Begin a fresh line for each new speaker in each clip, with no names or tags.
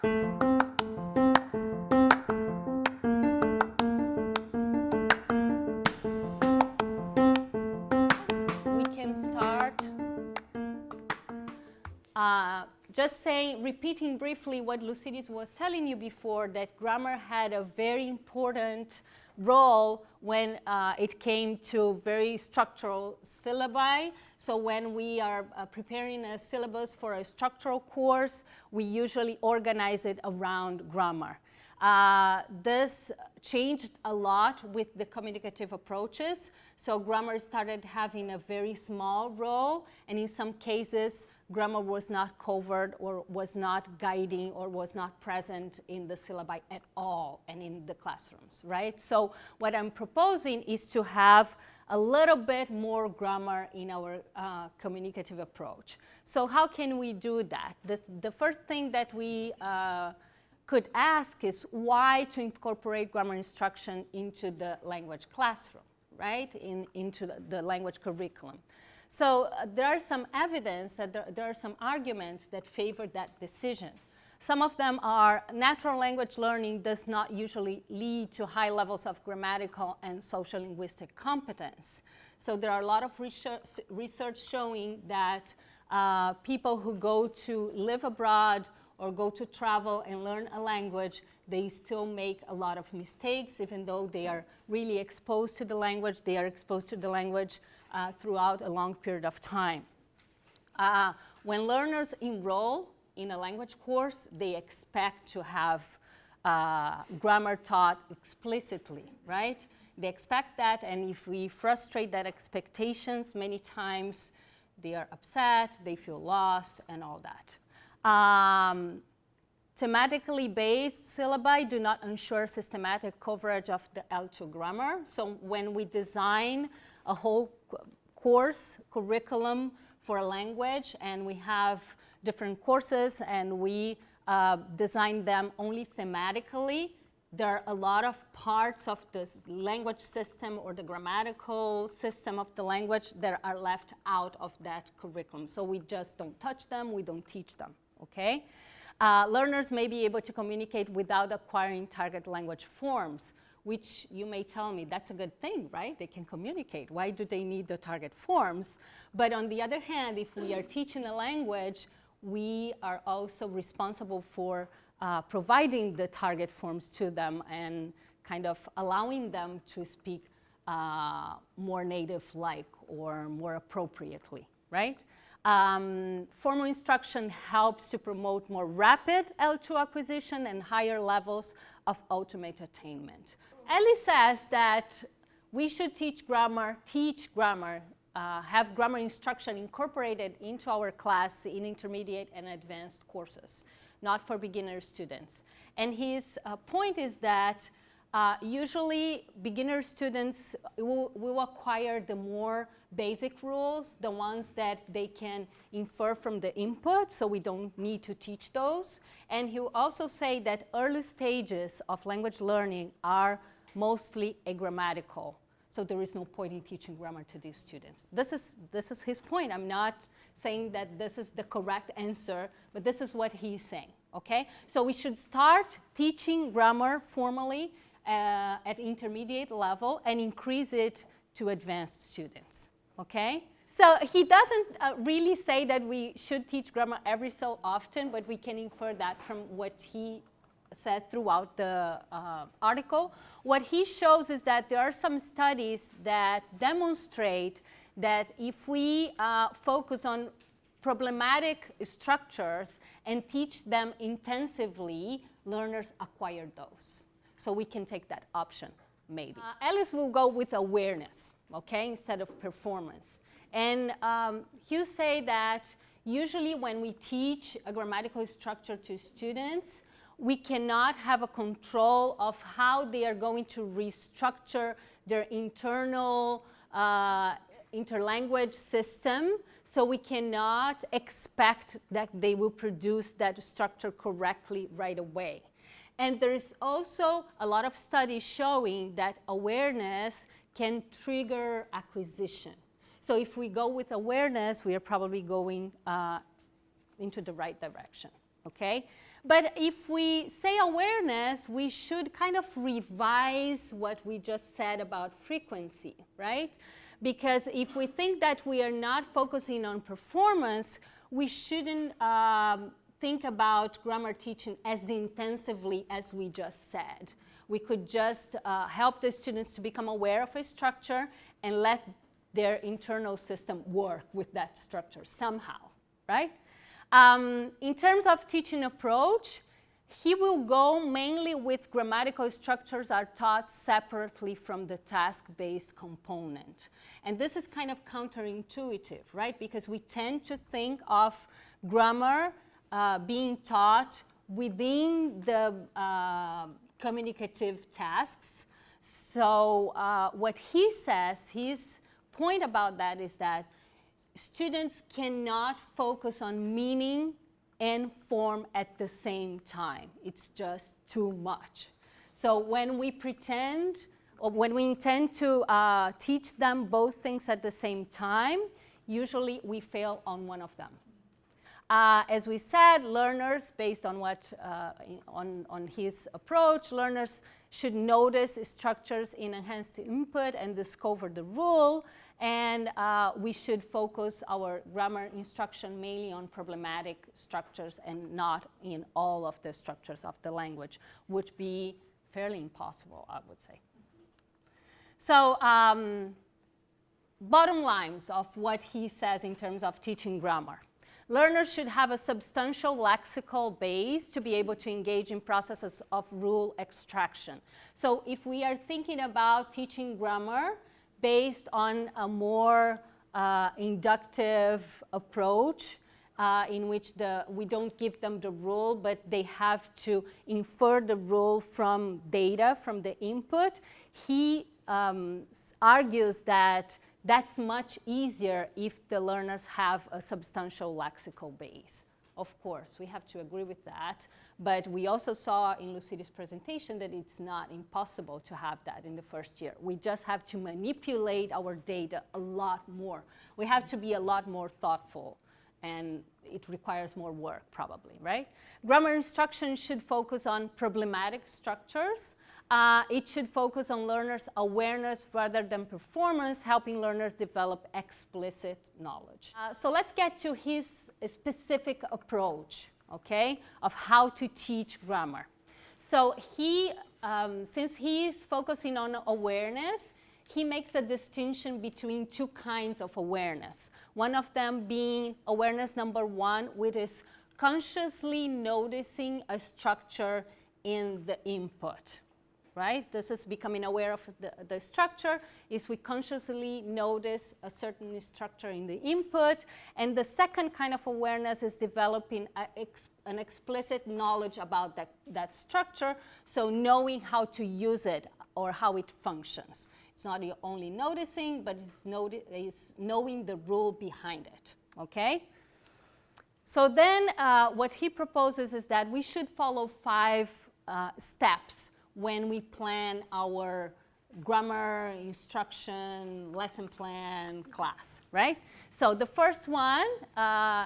We can start just saying, repeating briefly what Lucidis was telling you before, that grammar had a very important role when it came to very structural syllabi. So when we are preparing a syllabus for a structural course, we usually organize it around grammar. This changed a lot with the communicative approaches. So grammar started having a very small role, and in some cases, grammar was not covered or was not guiding or was not present in the syllabi at all and in the classrooms, right? So what I'm proposing is to have a little bit more grammar in our communicative approach. So how can we do that? The first thing that we could ask is why to incorporate grammar instruction into the language classroom, right? Into the language curriculum. So there are some evidence that there are some arguments that favor that decision. Some of them are natural language learning does not usually lead to high levels of grammatical and social linguistic competence. So there are a lot of research showing that people who go to live abroad or go to travel and learn a language, they still make a lot of mistakes, even though they are really exposed to the language. They are exposed to the language throughout a long period of time. When learners enroll in a language course, they expect to have grammar taught explicitly, right? They expect that, and if we frustrate that expectations, many times they are upset, they feel lost, and all that. Thematically based syllabi do not ensure systematic coverage of the L2 grammar. So when we design a whole course curriculum for a language and we have different courses and we design them only thematically, there are a lot of parts of the language system or the grammatical system of the language that are left out of that curriculum. So we just don't touch them, we don't teach them, okay? Learners may be able to communicate without acquiring target language forms, which you may tell me that's a good thing, right? They can communicate. Why do they need the target forms? But on the other hand, if we are teaching a language, we are also responsible for providing the target forms to them and kind of allowing them to speak more native-like or more appropriately, right? Formal instruction helps to promote more rapid L2 acquisition and higher levels of ultimate attainment. Ellis says that we should teach grammar, have grammar instruction incorporated into our class in intermediate and advanced courses, not for beginner students. And his point is that usually beginner students will acquire the more basic rules, the ones that they can infer from the input, so we don't need to teach those. And he will also say that early stages of language learning are mostly agrammatical. So there is no point in teaching grammar to these students. This is his point. I'm not saying that this is the correct answer, but this is what he's saying, okay? So we should start teaching grammar formally at intermediate level and increase it to advanced students, okay? So he doesn't really say that we should teach grammar every so often, but we can infer that from what he said throughout the article. What he shows is that there are some studies that demonstrate that if we focus on problematic structures and teach them intensively, learners acquire those. So we can take that option, maybe. Ellis will go with awareness, okay, instead of performance. And you say that usually when we teach a grammatical structure to students, we cannot have a control of how they are going to restructure their internal interlanguage system. So we cannot expect that they will produce that structure correctly right away. And there is also a lot of studies showing that awareness can trigger acquisition. So if we go with awareness, we are probably going into the right direction, okay? But if we say awareness, we should kind of revise what we just said about frequency, right? Because if we think that we are not focusing on performance, we shouldn't think about grammar teaching as intensively as we just said. We could just help the students to become aware of a structure and let their internal system work with that structure somehow, right? In terms of teaching approach, he will go mainly with grammatical structures are taught separately from the task-based component. And this is kind of counterintuitive, right? Because we tend to think of grammar being taught within the communicative tasks. So what he says, his point about that is that students cannot focus on meaning and form at the same time. It's just too much. So when we pretend, or when we intend to teach them both things at the same time, usually we fail on one of them. As we said, learners, based on what on his approach, learners should notice structures in enhanced input and discover the rule. And we should focus our grammar instruction mainly on problematic structures and not in all of the structures of the language, would be fairly impossible, I would say. So bottom lines of what he says in terms of teaching grammar. Learners should have a substantial lexical base to be able to engage in processes of rule extraction. So if we are thinking about teaching grammar based on a more inductive approach in which we don't give them the rule, but they have to infer the rule from data, from the input, he argues that that's much easier if the learners have a substantial lexical base. Of course, we have to agree with that, but we also saw in Lucidi's presentation that it's not impossible to have that in the first year. We just have to manipulate our data a lot more. We have to be a lot more thoughtful, and it requires more work probably, right? Grammar instruction should focus on problematic structures. It should focus on learners' awareness rather than performance, helping learners develop explicit knowledge. So let's get to his specific approach, okay, of how to teach grammar. So he, since he's focusing on awareness, he makes a distinction between two kinds of awareness. One of them being awareness number one, which is consciously noticing a structure in the input. Right? This is becoming aware of the structure, is we consciously notice a certain structure in the input. And the second kind of awareness is developing an explicit knowledge about that structure, so knowing how to use it or how it functions. It's not only noticing, but it's knowing the rule behind it, okay? So then what he proposes is that we should follow 5 steps when we plan our grammar instruction lesson plan class, right? So the first one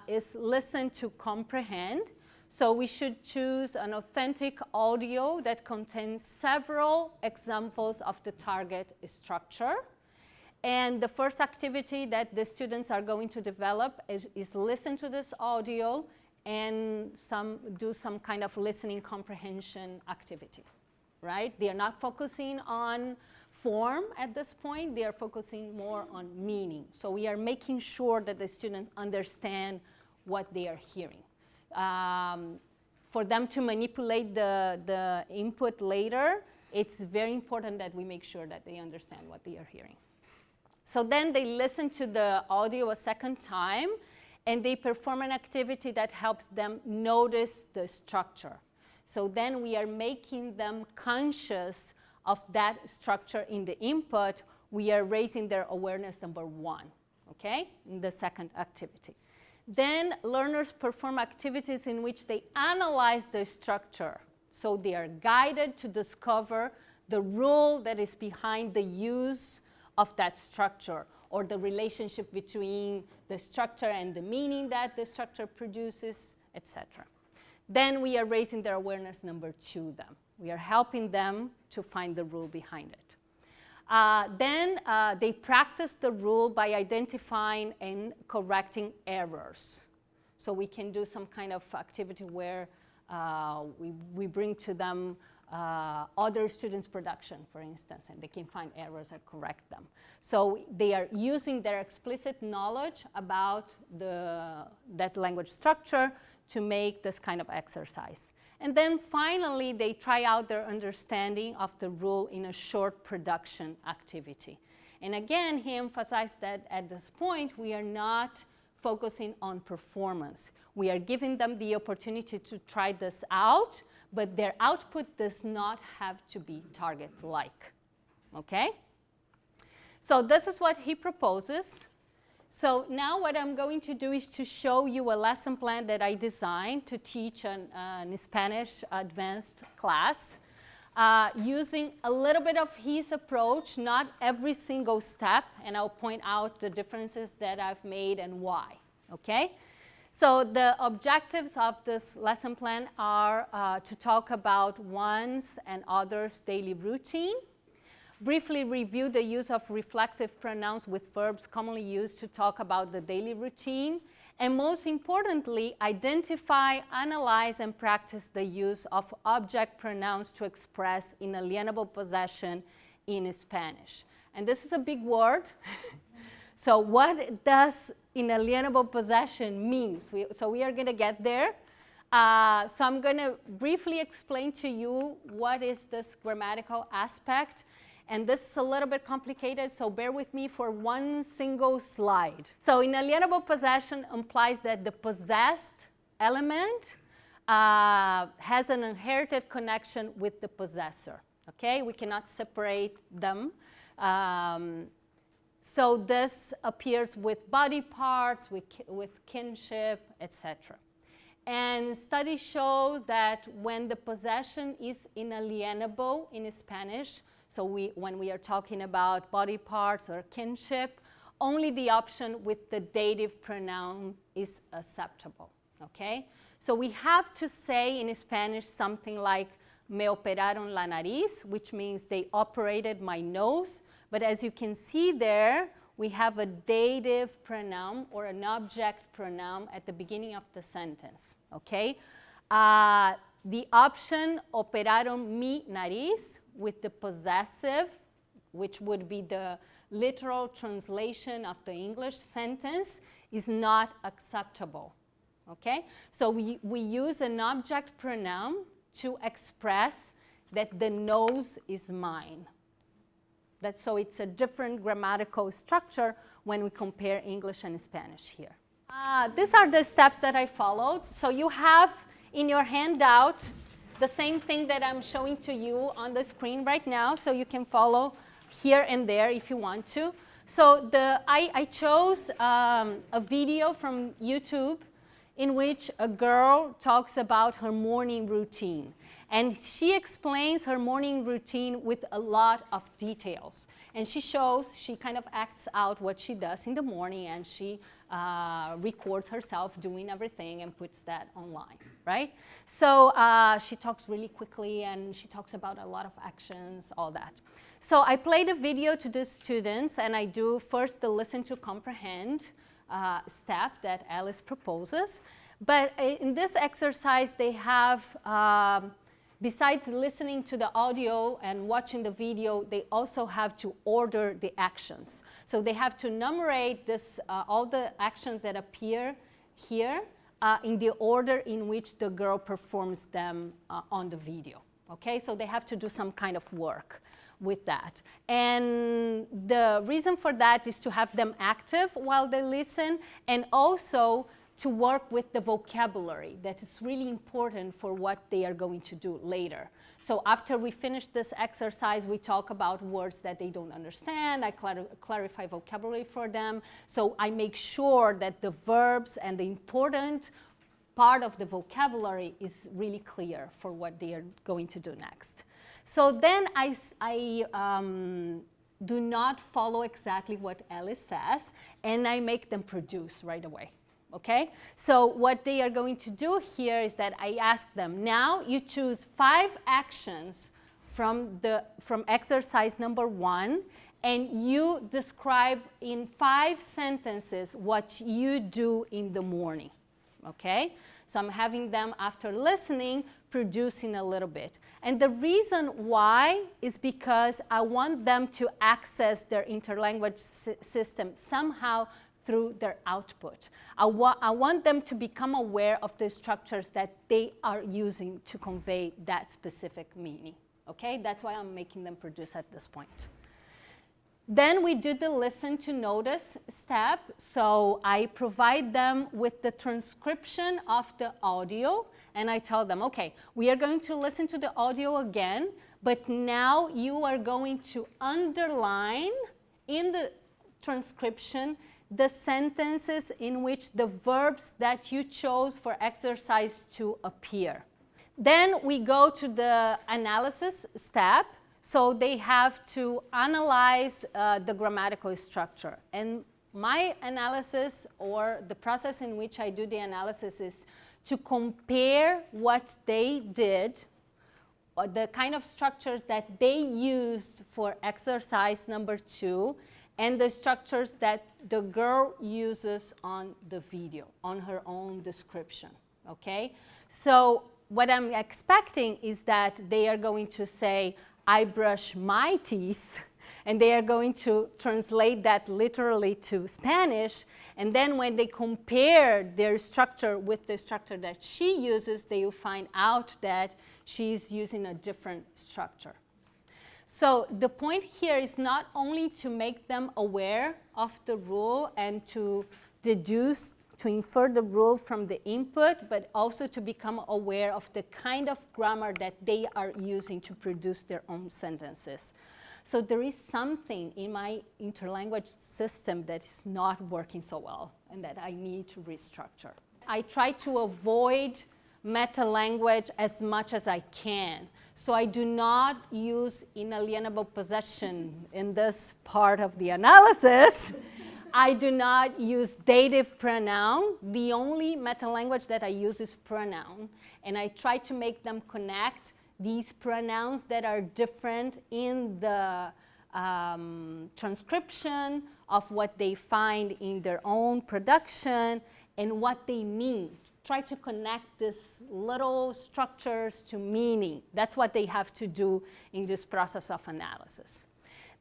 is listen to comprehend. So we should choose an authentic audio that contains several examples of the target structure. And the first activity that the students are going to develop is listen to this audio and do some kind of listening comprehension activity. Right? They are not focusing on form at this point. They are focusing more on meaning. So we are making sure that the students understand what they are hearing. For them to manipulate the input later, it's very important that we make sure that they understand what they are hearing. So then they listen to the audio a second time, and they perform an activity that helps them notice the structure. So then we are making them conscious of that structure in the input. We are raising their awareness number 1, okay, in the second activity. Then learners perform activities in which they analyze the structure. So they are guided to discover the rule that is behind the use of that structure, or the relationship between the structure and the meaning that the structure produces, etc. then we are raising their awareness number to them. We are helping them to find the rule behind it. Then they practice the rule by identifying and correcting errors. So we can do some kind of activity where we bring to them other students' production, for instance, and they can find errors and correct them. So they are using their explicit knowledge about that language structure to make this kind of exercise. And then finally, they try out their understanding of the rule in a short production activity. And again, he emphasized that at this point, we are not focusing on performance. We are giving them the opportunity to try this out, but their output does not have to be target-like, okay? So this is what he proposes. So now what I'm going to do is to show you a lesson plan that I designed to teach an Spanish advanced class using a little bit of his approach, not every single step, and I'll point out the differences that I've made and why, okay? So the objectives of this lesson plan are to talk about one's and others' daily routine, briefly review the use of reflexive pronouns with verbs commonly used to talk about the daily routine, and most importantly, identify, analyze, and practice the use of object pronouns to express inalienable possession in Spanish. And this is a big word. So what does inalienable possession mean? So we are going to get there. So I'm going to briefly explain to you what is this grammatical aspect. And this is a little bit complicated, so bear with me for one single slide. So inalienable possession implies that the possessed element has an inherited connection with the possessor. Okay, we cannot separate them. So this appears with body parts, with kinship, etc. And study shows that when the possession is inalienable in Spanish, so when we are talking about body parts or kinship, only the option with the dative pronoun is acceptable, okay? So we have to say in Spanish something like, me operaron la nariz, which means they operated my nose. But as you can see there, we have a dative pronoun or an object pronoun at the beginning of the sentence, okay? The option, operaron mi nariz, with the possessive, which would be the literal translation of the English sentence, is not acceptable, okay? So we use an object pronoun to express that the nose is mine. So it's a different grammatical structure when we compare English and Spanish here. These are the steps that I followed. So you have in your handout the same thing that I'm showing to you on the screen right now, so you can follow here and there if you want to. So I chose a video from YouTube in which a girl talks about her morning routine. And she explains her morning routine with a lot of details. And she kind of acts out what she does in the morning, and she records herself doing everything and puts that online, right? So she talks really quickly, and she talks about a lot of actions, all that. So I played a video to the students, and I do first the listen to comprehend step that Ellis proposes. But in this exercise, they have, besides listening to the audio and watching the video, they also have to order the actions. So they have to enumerate all the actions that appear here in the order in which the girl performs them on the video. Okay, so they have to do some kind of work with that. And the reason for that is to have them active while they listen, and also to work with the vocabulary that is really important for what they are going to do later. So after we finish this exercise, we talk about words that they don't understand. I clarify vocabulary for them. So I make sure that the verbs and the important part of the vocabulary is really clear for what they are going to do next. So then I do not follow exactly what Ellis says, and I make them produce right away. Okay? So what they are going to do here is that I ask them, now you choose 5 actions from exercise number 1, and you describe in 5 sentences what you do in the morning. Okay? So I'm having them, after listening, producing a little bit. And the reason why is because I want them to access their interlanguage system somehow through their output. I want them to become aware of the structures that they are using to convey that specific meaning. Okay? That's why I'm making them produce at this point. Then we do the listen to notice step. So I provide them with the transcription of the audio, and I tell them, okay, we are going to listen to the audio again, but now you are going to underline in the transcription the sentences in which the verbs that you chose for exercise 2 appear. Then we go to the analysis step. So they have to analyze the grammatical structure. And my analysis, or the process in which I do the analysis, is to compare what they did, or the kind of structures that they used for exercise number 2, and the structures that the girl uses on the video, on her own description. Okay? So what I'm expecting is that they are going to say, I brush my teeth, and they are going to translate that literally to Spanish, and then when they compare their structure with the structure that she uses, they will find out that she's using a different structure. So the point here is not only to make them aware of the rule and to deduce, to infer the rule from the input, but also to become aware of the kind of grammar that they are using to produce their own sentences. So there is something in my interlanguage system that is not working so well and that I need to restructure. I try to avoid meta-language as much as I can. So I do not use inalienable possession in this part of the analysis. I do not use dative pronoun. The only meta-language that I use is pronoun. And I try to make them connect these pronouns that are different in the transcription of what they find in their own production and what they mean. Try to connect these little structures to meaning. That's what they have to do in this process of analysis.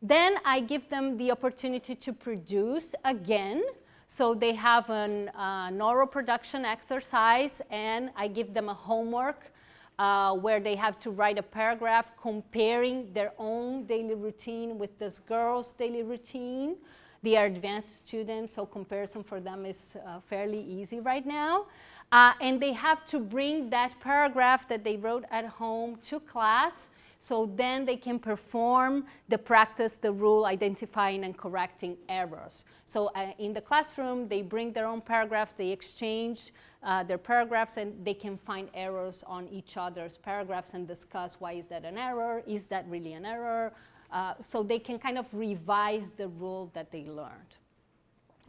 Then I give them the opportunity to produce again. So they have an oral production exercise, and I give them a homework where they have to write a paragraph comparing their own daily routine with this girl's daily routine. They are advanced students, so comparison for them is fairly easy right now. And they have to bring that paragraph that they wrote at home to class, so then they can perform the practice, the rule, identifying and correcting errors. So in the classroom, they bring their own paragraphs, they exchange their paragraphs, and they can find errors on each other's paragraphs and discuss why is that an error, is that really an error? So they can kind of revise the rule that they learned.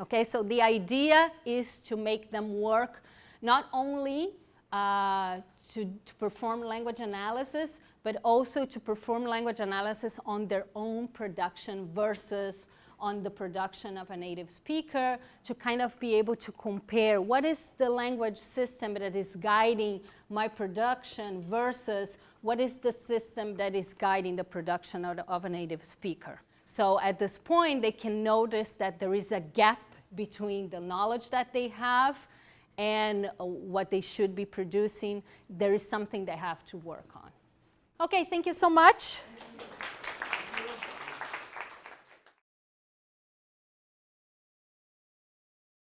Okay, so the idea is to make them work not only to perform language analysis, but also to perform language analysis on their own production versus on the production of a native speaker, to kind of be able to compare what is the language system that is guiding my production versus what is the system that is guiding the production of a native speaker. So at this point, they can notice that there is a gap between the knowledge that they have and what they should be producing. There is something they have to work on. Okay, thank you so much.